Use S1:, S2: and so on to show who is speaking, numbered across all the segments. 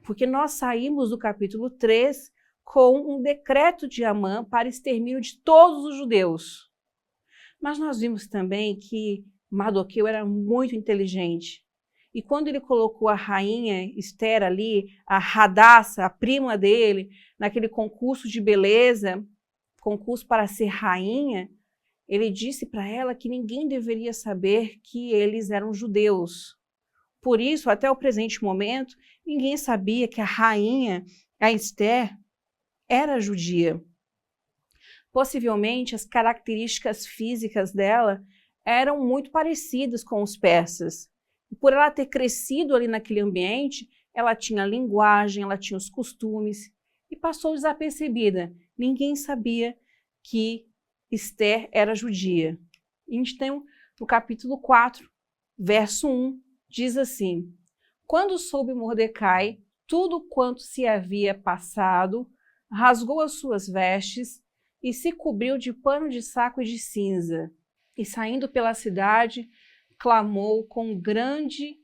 S1: Porque nós saímos do capítulo 3 com um decreto de Amã para extermínio de todos os judeus. Mas nós vimos também que Mardoqueu era muito inteligente. E quando ele colocou a rainha Esther ali, a Hadassa, a prima dele, naquele concurso de beleza, concurso para ser rainha, ele disse para ela que ninguém deveria saber que eles eram judeus. Por isso, até o presente momento, ninguém sabia que a rainha, a Esther, era judia. Possivelmente, as características físicas dela eram muito parecidas com os persas. Por ela ter crescido ali naquele ambiente, ela tinha a linguagem, ela tinha os costumes e passou desapercebida. Ninguém sabia que Esther era judia. E a gente tem no capítulo 4, verso 1, diz assim: Quando soube Mordecai tudo quanto se havia passado, rasgou as suas vestes e se cobriu de pano de saco e de cinza, e saindo pela cidade, clamou com grande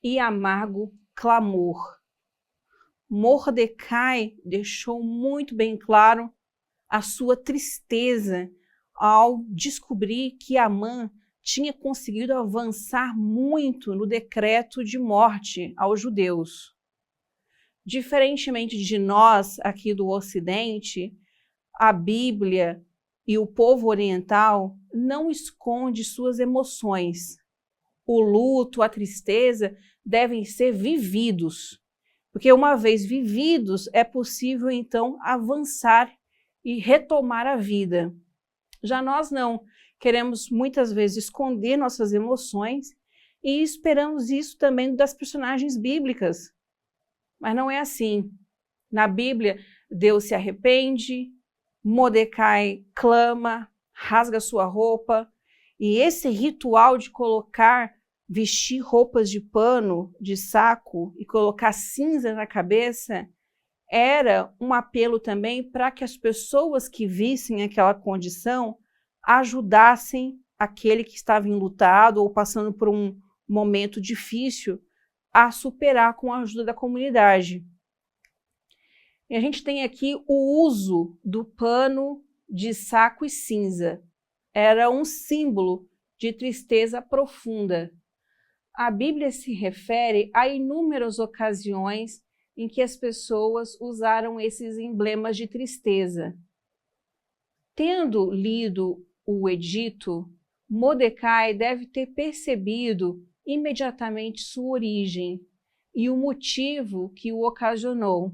S1: e amargo clamor. Mordecai deixou muito bem claro a sua tristeza ao descobrir que Amã tinha conseguido avançar muito no decreto de morte aos judeus. Diferentemente de nós aqui do Ocidente, a Bíblia e o povo oriental não esconde suas emoções. O luto, a tristeza devem ser vividos, porque uma vez vividos é possível então avançar e retomar a vida. Já nós não, queremos muitas vezes esconder nossas emoções e esperamos isso também das personagens bíblicas. Mas não é assim. Na Bíblia, Deus se arrepende, Mordecai clama, rasga sua roupa, e esse ritual de vestir roupas de pano, de saco e colocar cinza na cabeça, era um apelo também para que as pessoas que vissem aquela condição ajudassem aquele que estava enlutado ou passando por um momento difícil a superar com a ajuda da comunidade. E a gente tem aqui o uso do pano de saco e cinza. Era um símbolo de tristeza profunda. A Bíblia se refere a inúmeras ocasiões em que as pessoas usaram esses emblemas de tristeza. Tendo lido o edito, Mordecai deve ter percebido imediatamente sua origem e o motivo que o ocasionou.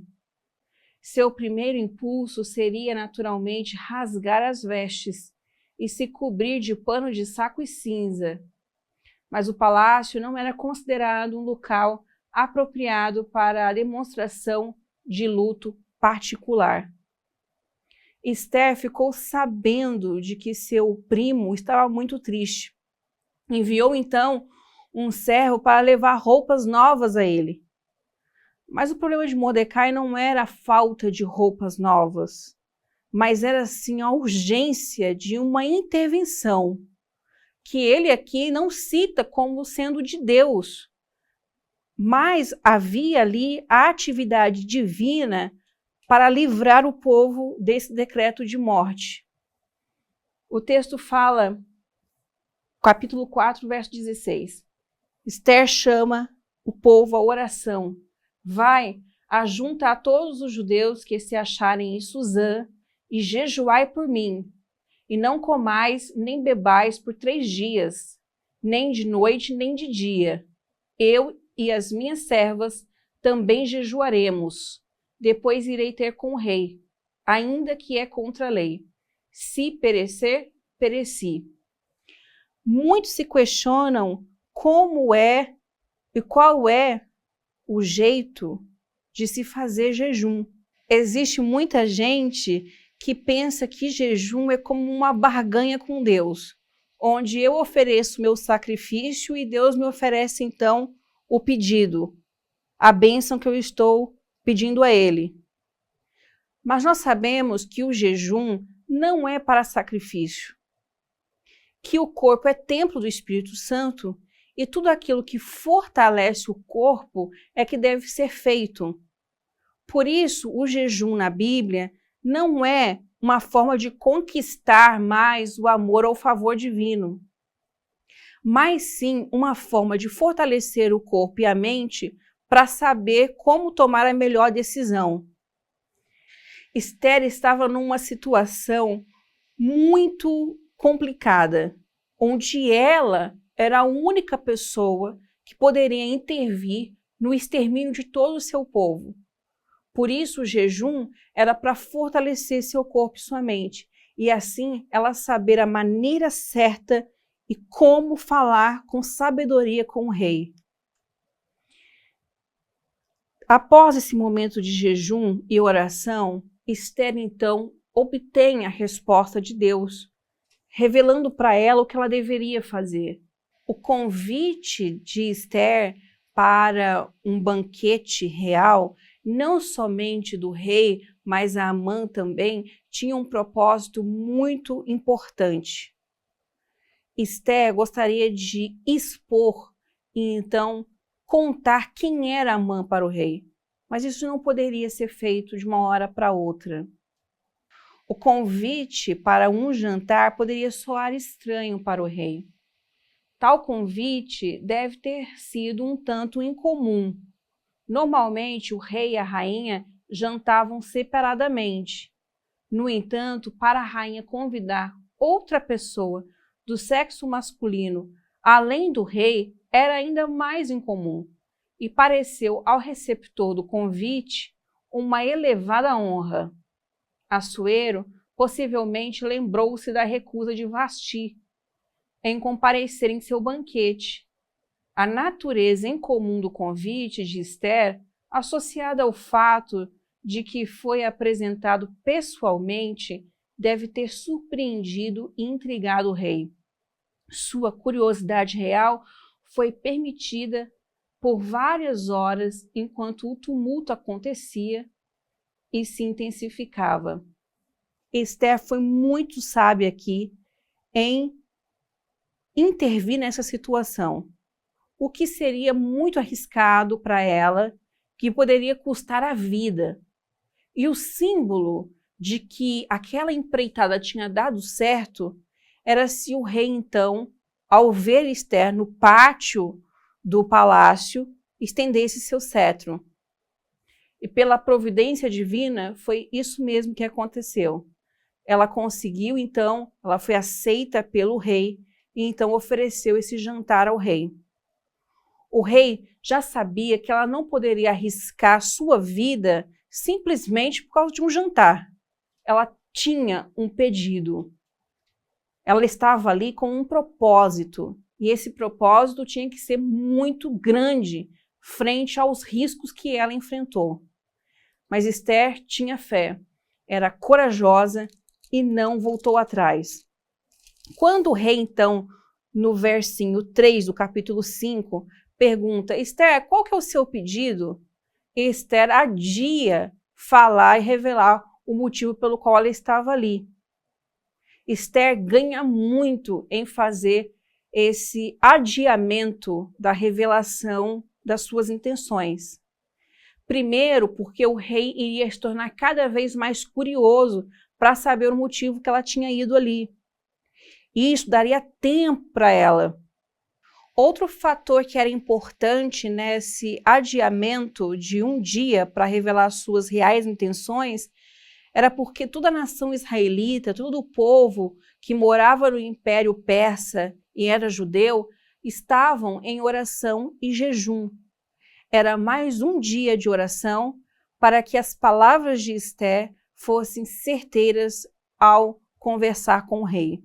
S1: Seu primeiro impulso seria naturalmente rasgar as vestes e se cobrir de pano de saco e cinza. Mas o palácio não era considerado um local apropriado para a demonstração de luto particular. Esther ficou sabendo de que seu primo estava muito triste. Enviou então um servo para levar roupas novas a ele. Mas o problema de Mordecai não era a falta de roupas novas, mas era sim a urgência de uma intervenção, que ele aqui não cita como sendo de Deus, mas havia ali a atividade divina para livrar o povo desse decreto de morte. O texto fala, capítulo 4, verso 16, Esther chama o povo à oração. Vai, ajunta a todos os judeus que se acharem em Suzã e jejuai por mim, e não comais nem bebais por 3 dias, nem de noite nem de dia. Eu e as minhas servas também jejuaremos. Depois irei ter com o rei, ainda que é contra a lei. Se perecer, pereci. Muitos se questionam como é e qual é o jeito de se fazer jejum. Existe muita gente que pensa que jejum é como uma barganha com Deus, onde eu ofereço meu sacrifício e Deus me oferece então o pedido, a bênção que eu estou pedindo a Ele. Mas nós sabemos que o jejum não é para sacrifício, que o corpo é templo do Espírito Santo e tudo aquilo que fortalece o corpo é que deve ser feito. Por isso, o jejum na Bíblia não é uma forma de conquistar mais o amor ou o favor divino, mas sim uma forma de fortalecer o corpo e a mente para saber como tomar a melhor decisão. Esther estava numa situação muito complicada, onde ela era a única pessoa que poderia intervir no extermínio de todo o seu povo. Por isso, o jejum era para fortalecer seu corpo e sua mente, e assim ela saber a maneira certa e como falar com sabedoria com o rei. Após esse momento de jejum e oração, Esther então obtém a resposta de Deus, revelando para ela o que ela deveria fazer. O convite de Esther para um banquete real, não somente do rei, mas a Amã também, tinha um propósito muito importante. Esther gostaria de expor e então contar quem era Amã para o rei, mas isso não poderia ser feito de uma hora para outra. O convite para um jantar poderia soar estranho para o rei. Tal convite deve ter sido um tanto incomum. Normalmente, o rei e a rainha jantavam separadamente. No entanto, para a rainha convidar outra pessoa do sexo masculino, além do rei, era ainda mais incomum, e pareceu ao receptor do convite uma elevada honra. Assuero possivelmente lembrou-se da recusa de Vasti em comparecer em seu banquete. A natureza incomum do convite de Esther, associada ao fato de que foi apresentado pessoalmente, deve ter surpreendido e intrigado o rei. Sua curiosidade real foi permitida por várias horas enquanto o tumulto acontecia e se intensificava. Esther foi muito sábia aqui em intervir nessa situação, o que seria muito arriscado para ela, que poderia custar a vida. E o símbolo de que aquela empreitada tinha dado certo era se o rei, então, ao ver Esther no pátio do palácio, estendesse seu cetro. E pela providência divina, foi isso mesmo que aconteceu. Ela conseguiu, então, ela foi aceita pelo rei e então ofereceu esse jantar ao rei. O rei já sabia que ela não poderia arriscar sua vida simplesmente por causa de um jantar. Ela tinha um pedido. Ela estava ali com um propósito, e esse propósito tinha que ser muito grande frente aos riscos que ela enfrentou. Mas Esther tinha fé, era corajosa e não voltou atrás. Quando o rei, então, no versinho 3 do capítulo 5, pergunta: Esther, qual que é o seu pedido? Esther adia falar e revelar o motivo pelo qual ela estava ali. Esther ganha muito em fazer esse adiamento da revelação das suas intenções. Primeiro, porque o rei iria se tornar cada vez mais curioso para saber o motivo que ela tinha ido ali. E isso daria tempo para ela. Outro fator que era importante nesse adiamento de um dia para revelar suas reais intenções era porque toda a nação israelita, todo o povo que morava no Império Persa e era judeu, estavam em oração e jejum. Era mais um dia de oração para que as palavras de Esther fossem certeiras ao conversar com o rei.